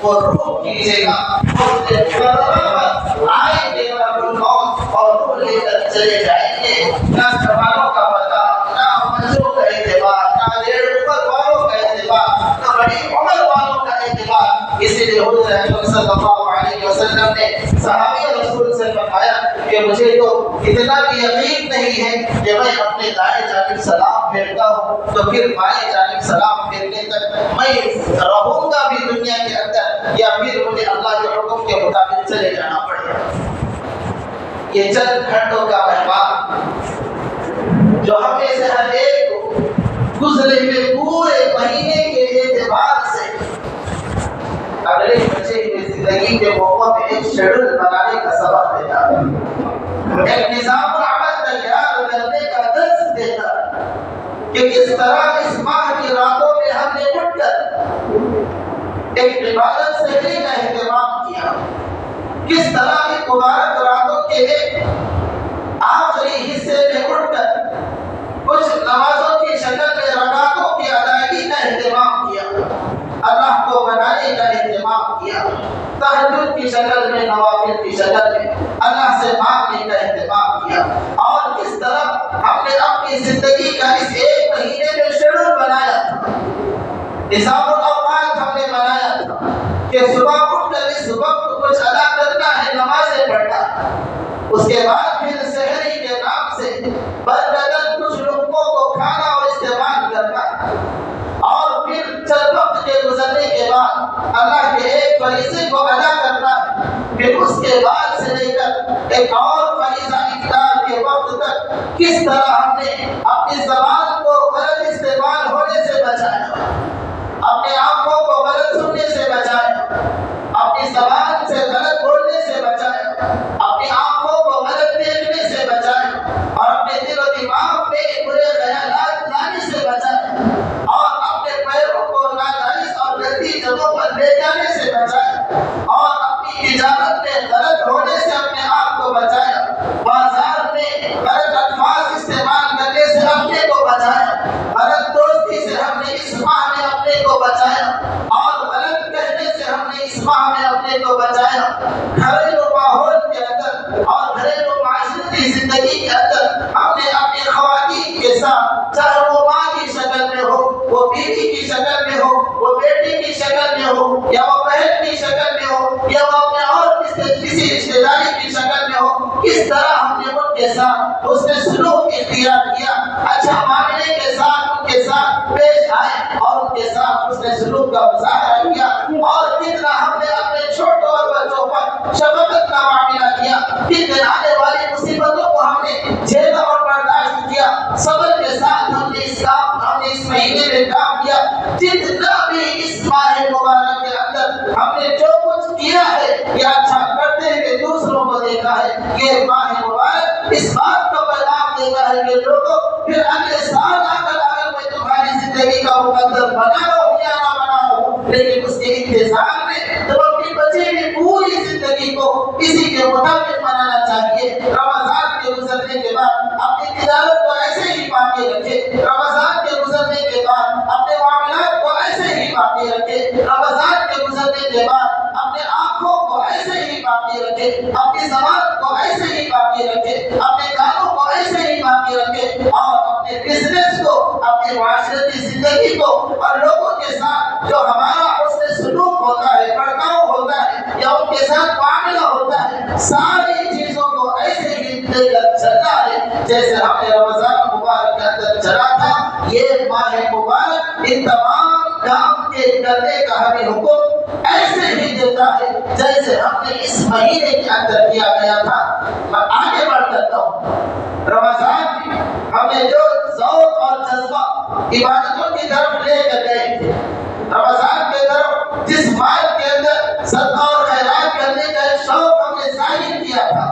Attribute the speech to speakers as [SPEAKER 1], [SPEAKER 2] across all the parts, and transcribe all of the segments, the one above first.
[SPEAKER 1] وہ روح کیجیے گا آئیں گے اور روح لے کر چلے جائیں گے. نہ سوالوں کا پتہ، نہ منظور کا اعتبار، نہ دیر عمر والوں کا اعتبار، نہ بڑی عمر والوں کا اعتبار. اسی لیے حضور اکرم صلی اللہ علیہ وسلم نے صحابی رسول سے فرمایا کہ مجھے تو اتنا بھی یقین نہیں ہے کہ میں اپنے دائیں جانب سلام پھیرتا ہوں تو پھر بائیں جانب سلام پھیرنے تک میں رہوں گا بھی دنیا کے اندر، یا پھر مجھے اللہ کے حکم کے مطابق چلے جانا پڑے گا. یہ چند گھنٹوں کا مہمان جو ہمیں سے ہر ایک کو گزرے ہوئے پورے مہینے کے اعتبار سے اگلے بچے کی زندگی کے موقع میں ایک شیڈول بنانے کا سبق دیتا ہے، ایک نظام العمل تیار کرنے کا درس دیتا ہے کہ کس طرح اس ماہ کی راتوں میں ہم نے اٹھ کر ایک عبادت سحری کا اہتمام کیا، کس طرح کی مبارک راتوں کے آخری حصے میں اٹھ کر کچھ نمازوں کی شکل میں رکعتوں کی ادائیگی کا اہتمام کیا، اللہ کو بنانے کا اہتمام کیا، تہجد کی شکل میں، نوافل کی شکل میں اللہ سے مانگنے کا اہتمام کیا، اور کس طرح ہم نے اپنی زندگی کا اس ایک مہینے میں شیڈول بنایا تھا، نظام الاوقات ہم نے بنایا تھا کہ صبح اٹھ کر اس وقت کچھ ادا کرنا ہے، نمازیں پڑھنا ہے، اس کے بعد پھر سحری کے نام سے بدن کچھ لقموں کو کھانا اور استعمال کرنا ہے، اور پھر چند وقت کے گزرنے کے بعد اللہ کے ایک فریضے کو ادا کرنا ہے، پھر اس کے بعد سے لے کر ایک اور فریضہ افطار کے وقت تک کس طرح ہم نے اپنی زبان کو غلط استعمال ہونے سے بچایا، اپنے آنکھوں کو غلط سننے سے بچایا، اپنی زبان سے غلط بولنے سے بچایا، اپنی آنکھوں کو غلط دیکھنے سے بچایا، اور اپنے دل و دماغ میں برے خیالات لانے سے بچایا، اور اپنے پیروں کو ناجائز اور گندی جگہوں پر لے جانے سے بچایا، اور اپنی تجارت میں غلط ہونے سے اپنے آپ کو بچایا، بازار میں غلط الفاظ استعمال کرنے سے اپنے کو بچایا، غلط دوستی سے ہم نے اس ماہ میں اپنے کو بچایا، اور غلط کہنے سے ہم نے اس ماہ میں اپنے کو بچایا. گھریلو ماحول کے اندر اور گھریلو معاشرتی زندگی کے اندر ہم نے اپنی خواتین کے ساتھ، چاہے وہ ماں کی شکل میں ہو، وہ بیوی کی شکل میں ہو، وہ بیٹی کی شکل میں ہو، یا وہ بہن کی شکل میں ہو، یا وہ اپنے اور کسی رشتے داری کی شکل میں ہو، کس طرح ہم نے ان کے ساتھ اس نے سلوک اختیار کیا، اچھا معاملے کے ساتھ ان کے ساتھ پیش آئے، اور ان کے ساتھ اس نے سلوک کا مظاہرہ کیا، اور کتنا ہم نے اپنے چھوٹوں اور بچوں پر شفقت کا معاملہ کیا، کتنے آنے والی مصیبتوں کو ہم نے جھیلا اور برداشت کیا، صبر کے ساتھ ہم نے اس مہینے میں کام کیا. جتنا بھی اس ماہ مبارک کے اندر ہم نے جو کچھ کیا ہے یا اچھا کرتے ہوئے دوسروں کو دیکھا ہے، یہ ماہ مبارک اس بات کا پیغام دیتا ہے کہ لوگوں پھر اگلے سال آ کر اگر میں تمہاری زندگی کا مقدر بنا ہو یا نہ بنا ہو، لیکن اس کے انتظار میں تو اپنی بچے کی پوری زندگی کو اسی کے مطابق بنانا چاہیے. رمضان کے گزرنے کے بعد اپنی تجارت کو ایسے ہی باقی رکھے، رمضان کے گزرنے کے بعد اپنے معاملات کو ایسے ہی باقی رکھے، رمضان کے گزرنے کے بعد اپنے آنکھوں کو ایسے ہی باقی رکھے، اپنی زبان کو ایسے ہی باقی رکھے، اپنے کانوں کو ایسے ہی باقی رکھے، اور اپنے بزنس کو، اپنی معاشرتی زندگی کو، اور لوگوں کے ساتھ جو ہمارا حسن سلوک ہوتا ہے، برتاؤ ہوتا ہے، یا ان کے ساتھ معاملہ ہوتا ہے، ساری چیزوں کو ایسے ہی لے کر چلنا ہے جیسے ہم نے رمضان مبارک کے اندر چلا تھا. یہ ماہ مبارک ان تمام کام کے کرنے کا ہمیں حکم ایسے ہی دیتا ہے جیسے ہم نے اس مہینے کے اندر کیا گیا تھا. میں آگے بڑھ کرتا ہوں، رمضان میں ہم نے جو ذوق اور جذبہ عبادتوں کی طرف لے کر گئے تھے، رمضان کے طرف جس مال کے اندر صدقہ اور خیرات کرنے کا ایک شوق ہم نے ظاہر کیا تھا،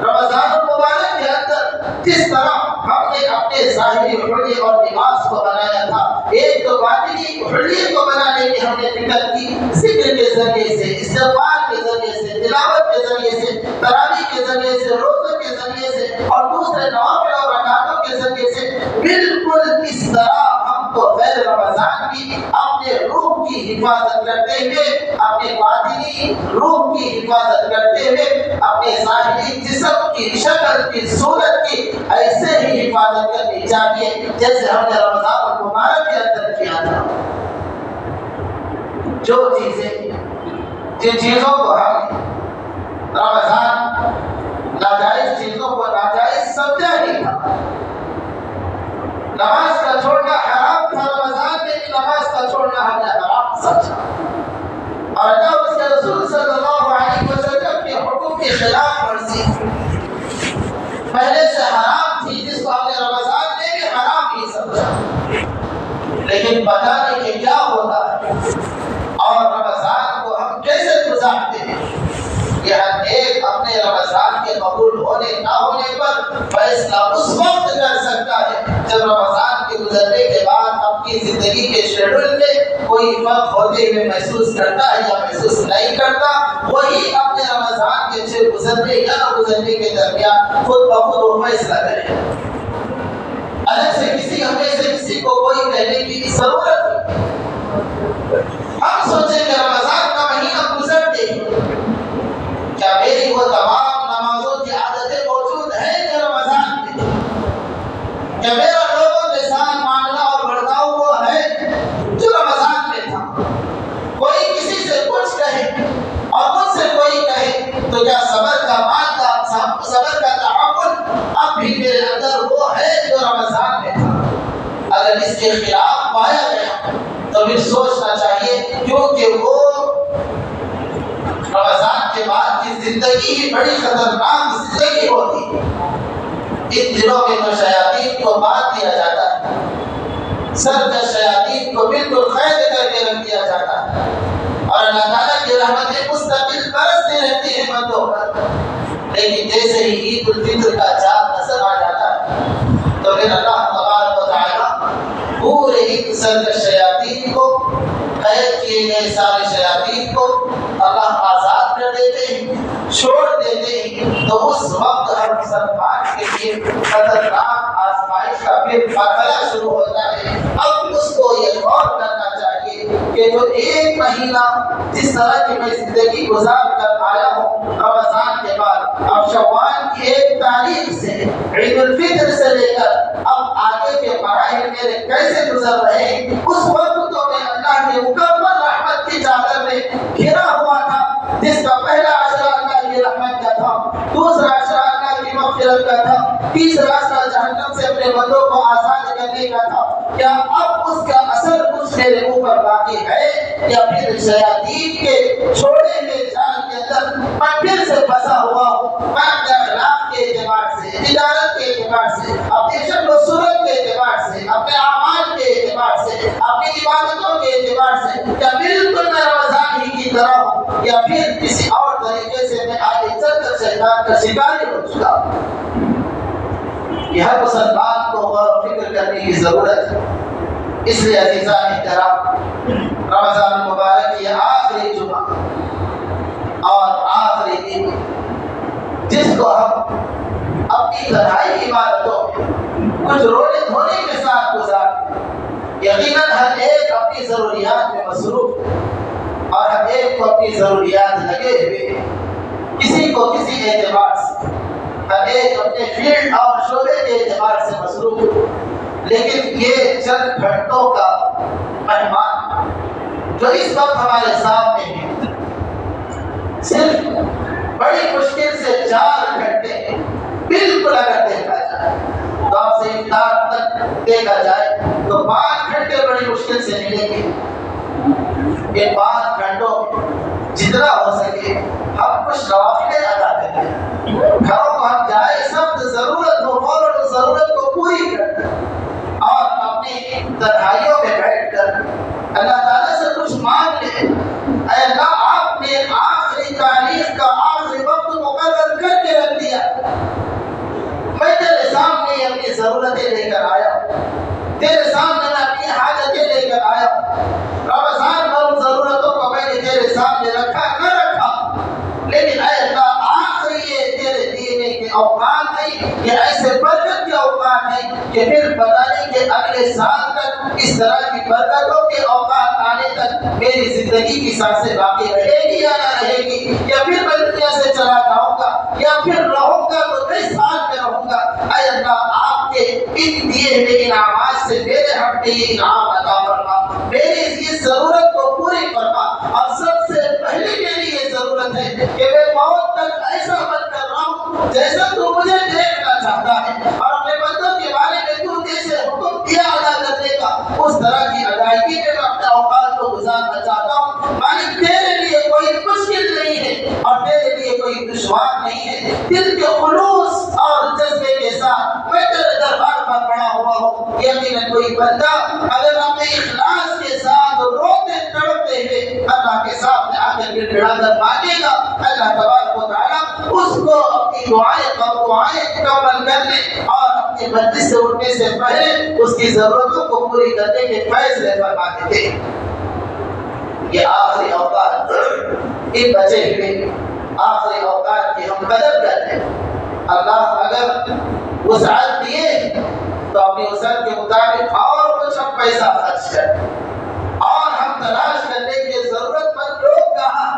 [SPEAKER 1] رمضان مبارک کے اندر جس طرح ہم نے اپنے ظاہری حلیے اور لباس کو بنایا تھا، ایک تو باطنی حلیے کو بنانے کی ہم نے فکر کی، ذکر کے ذریعے سے، استغفار کے ذریعے سے، تلاوت کے ذریعے سے، تراویح کے ذریعے سے، روزوں کے ذریعے سے، اور دوسرے نوافل اور رکعتوں کے ذریعے سے. بالکل اس طرح ہم کو غیر رمضان بھی اپنے روح کی حفاظت کرتے ہوئے، اپنے باطنی روح کی حفاظت کرتے ہوئے، اپنے ظاہری جسم کی شکل کی صورت کی ایسے ہی حفاظت کرنی چاہیے جیسے ہم نے رمضان المبارک کے اندر کیا تھا۔ جو چیزیں جن چیزوں کو ہم رمضان ناجائز چیزوں کو ناجائز سمجھا ہی تھا، نماز کا چھوڑنا حرام تھا، رمضان میں بھی نماز کا چھوڑنا ہم نے حرام سمجھا، اور اللہ اس کے رسول صلی اللہ علیہ وسلم کے حکم کے خلاف ورزی پہلے سے حرام تھی، جس کو ہم نے رمضان میں بھی حرام ہی سمجھا، لیکن پتہ نہیں کہ کیا ہوتا ہے اور رمضان کو ہم کیسے گزارتے ہیں۔ یہ ہر ایک اپنے رمضان کے قبول ہونے نہ ہونے پر فیصلہ اس وقت کر سکتا ہے جب رمضان کے گزرنے کے بعد اپنی زندگی کے شیڈول میں کوئی فرق ہوتے ہوئے محسوس کرتا ہے یا محسوس نہیں کرتا، وہی اپنے رمضان کے سے گزرنے یا نہ گزرنے کے درمیان خود بخود وہ فیصلہ کرے۔ الگ سے ہمیں سے کسی کو کوئی کہنے کی ضرورت نہیں۔ ہم سوچیں کہ رمضان کا مہینہ گزر دے، کیا میری وہ تمام نمازوں کی عادتیں موجود ہیں جو رمضان میں؟ کیا میرا لوگوں کے ساتھ معاملہ اور برتاؤ وہ ہے جو رمضان میں تھا؟ کوئی کسی سے کچھ کہے اور مجھ سے کوئی کہے تو کیا صبر کا مادہ، صبر کا تعامل اب بھی میرے اندر وہ ہے جو رمضان میں تھا؟ اگر اس کے خلاف پایا گیا تو پھر سوچنا چاہیے، کیونکہ وہ رمضان کے بعد کی زندگی ہی بڑی خطرناک زندگی ہوتی ہے۔ ان دنوں میں تو شیاطین کو مار دیا جاتا ہے، سرد شیاطین کو بالکل قید کر کے رکھ دیا جاتا ہے، اور اللہ تعالیٰ کی رحمتیں مستقل برستی رہتی ہیں بندوں پر، لیکن جیسے ہی عید الفطر کا چاند نظر آ جاتا ہے تو پھر اللہ تبارک و تعالیٰ پورے ایک سرد شیاطین کو، قید کیے گئے سارے شیاطین کو اللہ آزاد کر دیتے ہیں، چھوڑ دیتے ہیں، تو اس وقت ہر مسلمان کے لیے خطرناک آزمائش کا پھر فاصلہ شروع ہوتا ہے۔ اب اس کو یہ غور کرنا چاہیے کہ جو ایک مہینہ جس طرح کی میں زندگی گزار کر آیا ہوں رمضان کے بعد، اب شوال کی 1 تاریخ سے عید الفطر سے لے کر اب آگے کے مراحل میرے کیسے گزر رہے ہیں، اس وقت تو میں اللہ کے مکمل رحمت کی چادر میں گھرا ہوا تھا، جس کا پہلا عشرہ اللہ کی رحمت کا تھا، دوسرا عشرہ اللہ کی مغفرت کا تھا، تیسرا عشرہ جہنم سے اپنے بندوں کو آزاد کرنے کا تھا۔ کیا اب اس کا اثر کچھ میرے منہ پر باقی ہے، یا پھر شیاطین کے چھوڑے ہوئے جال کے اندر میں پھر سے پھنسا ہوا ہوں؟ میں اپنے اخلاق کے اعتبار سے، تجارت کے اعتبار سے، اپنی شکل و صورت کے اعتبار سے، اپنے اعمال کے اعتبار سے، اپنی عبادتوں کے اعتبار سے کیا بالکل میں رمضان ہی کی طرح ہوں، یا پھر کسی اور طریقے سے میں آگے چل کر شیطان کا شکار ہو چکا ہوں؟ یہ ہر مسلمان کو غور و فکر کرنے کی ضرورت ہے۔ اس لیے عزیزان کرام، رمضان المبارک کی آخری جمعہ اور آخری دن جس کو ہم اپنی تنہائی عبادتوں میں کچھ رونے دھونے کے ساتھ گزارتے ہیں، یقیناً ہر ایک اپنی ضروریات میں مصروف اور ہر ایک کو اپنی ضروریات لگے ہوئے، کسی کو کسی اعتبار سے، ہر ایک اپنے فیلڈ اور شعبے کے اعتبار سے مصروف، لیکن یہ چند گھنٹوں کا مہمان جو اس وقت ہمارے سامنے ہے، صرف بڑی مشکل سے 4 گھنٹے بالکل اگر دیکھا جائے تو آپ سے افطار تک دیکھا جائے تو 5 گھنٹے بڑی مشکل سے ملیں گے۔ ان 5 گھنٹوں میں جتنا ہو سکے ہم کچھ نوافلیں ادا کریں، گھروں کو ہم جائے سب ضرورت ہو فوراً ضرورت کو پوری کریں، اور اپنی تنہائیوں میں بیٹھ کر اللہ تعالیٰ سے کچھ مانگ لیں۔ اے اللہ، آپ نے آخری تاریخ کا آخری وقت مقرر کر کے رکھ دیا، میں تیرے سامنے اپنی ضرورتیں لے کر آیا ہوں، تیرے سامنے میں اپنی حاجتیں لے کر آیا ہوں۔ رمضان میں ان ضرورتوں کو میں نے تیرے سامنے رکھا نہ رکھا، لیکن اے اللہ آخری یہ تیرے دینے کے اوقات ہیں، یہ ایسے برکت کے اوقات ہیں کہ پھر پتہ نہیں کہ اگلے سال تک اس طرح کی برکتوں کے اوقات آنے تک میری زندگی کی سانسیں باقی رہے گی یا نہ رہے گی، یا پھر میں دنیا سے چلا جاؤں گا، یا پھر رہوں گا تو کس حال میں رہوں گا۔ اے اللہ، آپ کے ان دیے ہوئے انعامات سے میرے حق میں یہ انعام عطا فرما، میری اس ضرورت کو پوری فرما۔ اور سب سے پہلے میری یہ ضرورت ہے کہ میں موت تک ایسا بن کر رہوں جیسا تو مجھے دیکھنا چاہتا ہے، اور اپنے بندوں کے بارے میں تو جیسے حکم دیا ادا کرنے کا اس طرح کی ادائیگی میں اپنے اوقات کو گزارنا چاہتا ہوں۔ مالک، تیرے لیے کوئی مشکل نہیں ہے اور تیرے لیے کوئی دشوار نہیں ہے۔ دل کے خلوص اور جذبے کے ساتھ میں تیرے دربار پر پڑا ہوا ہوں۔ یقیناً کوئی بندہ اگر اپنے اخلاص کے ساتھ روتے تڑپتے ہوئے اللہ کے سامنے آ کر گڑ گڑا کر مانگے گا، اللہ تبارک و تعالیٰ اس کو اپنی دعائیں مکمل کرنے اور اپنے مجلس سے اٹھنے سے پہلے اس کی ضرورتوں کو پوری کرنے کے فیصلے فرما دیتے ہیں۔ یہ آخری اوقات، ان بچے ہوئے آخری اوقات کی ہم قدر کرتے ہیں۔ اللہ اگر وسعت دیے تو اپنی وسعت کے مطابق اور کچھ ہم پیسہ خرچ کریں، اور ہم تلاش کرنے کی ضرورت مند لوگ کہاں۔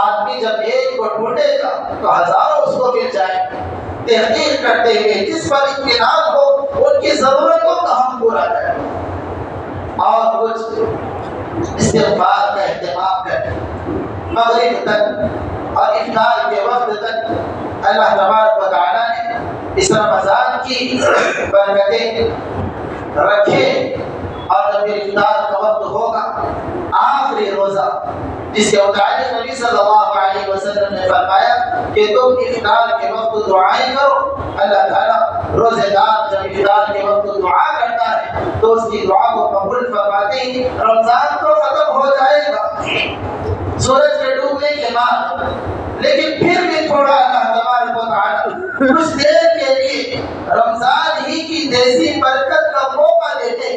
[SPEAKER 1] آدمی جب ایک کو ڈھونڈے گا تو ہزاروں اس کو مل جائیں گے۔ تحقیق کرتے ہوئے جس پر اطمینان ہو ان کی ضرورتوں کو ہم پورا کریں، اور کچھ استغفار کا اہتمام کریں۔ مغرب تک اور افطار کے وقت تک اللہ تبارک و تعالیٰ نے اس رمضان کی برکتیں رکھے، اور جب افطار کا وقت ہوگا، آخری روزہ جس کے متعلق نبی صلی اللہ علیہ وسلم نے فرمایا کہ تم افطار کے وقت دعائیں کرو، اللہ تعالیٰ روزے دار جب افطار کے وقت دعا کرتا ہے تو اس کی دعا کو قبول فرماتے ہیں۔ رمضان تو ختم ہو جائے گا سورج کے ڈوبنے کے بعد، لیکن پھر بھی تھوڑا اللہ تبارک و تعالیٰ کچھ دیر کے لیے رمضان ہی کی دیسی برکت کا موقع دیتے،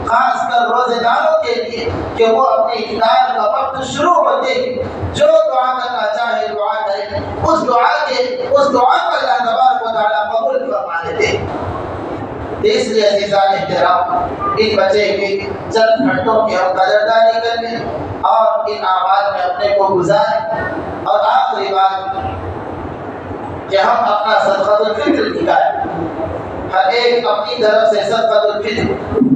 [SPEAKER 1] خاص کر روزے داروں کے لیے، کہ وہ اپنے افطار کا وقت شروع ہوتے ہی جو دعا کرنا چاہے دعا کرے، اس دعا کو اللہ تبارک و تعالیٰ قبول فرما لیتے۔ اس لیے عزیزان احترام، ان بچے ہوئے چند گھنٹوں کی ہم قدردانی کریں اور ان اعمال میں اپنے کو گزاریں۔ اور آخری بات کہ ہم اپنا صدقۃ الفطر نکالیں، ہر ایک اپنی طرف سے صدقۃ الفطر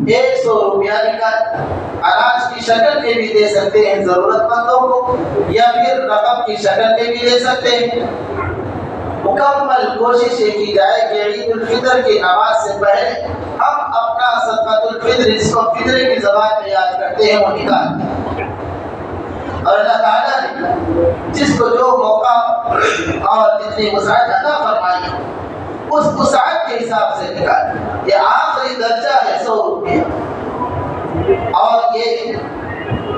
[SPEAKER 1] 100 روپیہ نکال، اناج کی شکل میں بھی دے سکتے ہیں ضرورت مندوں کو، یا پھر رقم کی شکل میں بھی دے سکتے ہیں۔ مکمل کوشش یہ کی جائے کہ عید الفطر کی نماز سے پہلے ہم اپنا صدقۃ الفطر، جس کو فطرے کی زبان میں یاد کرتے ہیں، وہ نکالیں۔ اور اللہ تعالیٰ نے جس کو جو موقع اور جتنی وسعت عطا فرمائی اس وسعت کے حساب سے نکالیں۔ یہ آخری درجہ ہے 100 روپیہ، اور یہ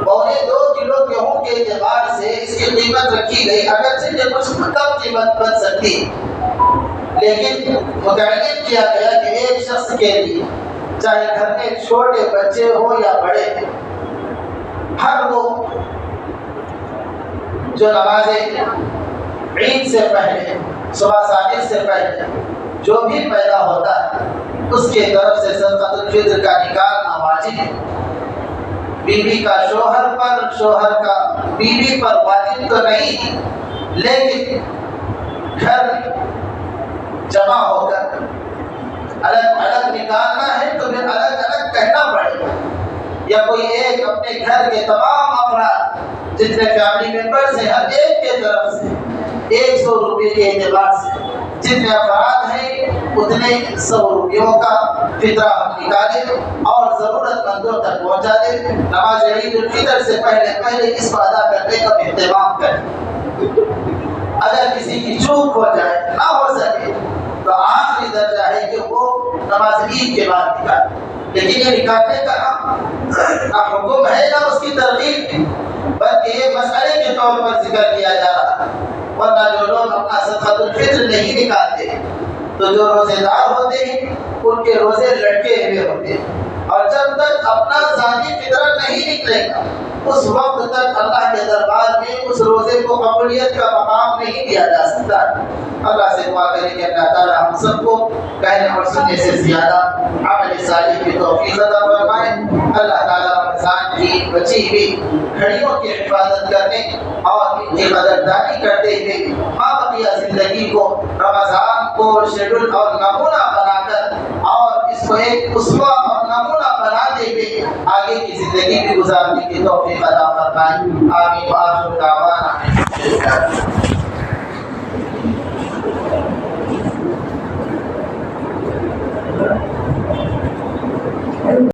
[SPEAKER 1] 2.25 کلو گیہوں کے اعتبار سے اس کی قیمت رکھی گئی، اگرچہ یہ کچھ کم قیمت بن سکتی، لیکن متعین کیا گیا کہ ایک شخص کے لیے، چاہے گھر میں چھوٹے بچے ہو یا بڑے، ہر وہ جو نماز عید سے پہلے، صبح صادق سے پہلے جو بھی پیدا ہوتا ہے اس کے طرف سے صدقۃ الفطر کا نکالنا واجب ہے۔ بیوی کا شوہر پر، شوہر کا بیوی پر واجب تو نہیں، لیکن گھر جمع ہو کر الگ الگ نکالنا ہے تو پھر الگ الگ کہنا پڑے گا، یا کوئی ایک اپنے گھر کے تمام افراد جتنے فیملی ممبرز ہیں ہر ایک کے طرف سے 100 روپے کے اعتبار سے جتنے افراد ہیں اتنے 100 روپیوں کا فطرہ ہم نکالیں اور ضرورت مندوں تک پہنچا دیں۔ نماز عید الفطر سے پہلے اس کو ادا کرنے کا اہتمام کریں۔ اگر کسی کی چوک ہو جائے، نہ ہو سکے، تو آخری درجہ ہے کہ وہ نماز عید کے بعد نکالے، لیکن یہ نکالنے کا نہ حکم ہے نہ اس کی ترغیب، بلکہ یہ مسئلے کے طور پر ذکر کیا جا رہا ہے۔ ورنہ جو لوگ اپنا صدقۃ الفطر نہیں نکالتے تو جو روزے دار ہوتے ہیں ان کے روزے لٹکے ہوئے ہوتے ہیں، اور جب تک اپنا ذاتی فطرت نہیں نکلے گا اس وقت تک اللہ کے دربار میں اس روزے کو قبولیت کا مقام نہیں دیا جا سکتا۔ اللہ سے دعا کریں کہ اللہ تعالیٰ ہم سب کو کہنے اور سننے سے زیادہ عمل صالح کی توفیق عطا فرمائے۔ اللہ تعالیٰ رمضان کی بچی ہوئی گھڑیوں کی حفاظت کرنے اور ان کی قدردانی کرتے ہوئے باقیہ زندگی کو رمضان کو شیڈول اور نمونہ بنا کر اور اس کو ایک اسوہ اور نمونہ بناتے ہوئے آگے کی زندگی بھی گزارنے کی توفیق عطا فرمائے۔ آمین۔ وآخر دعوانا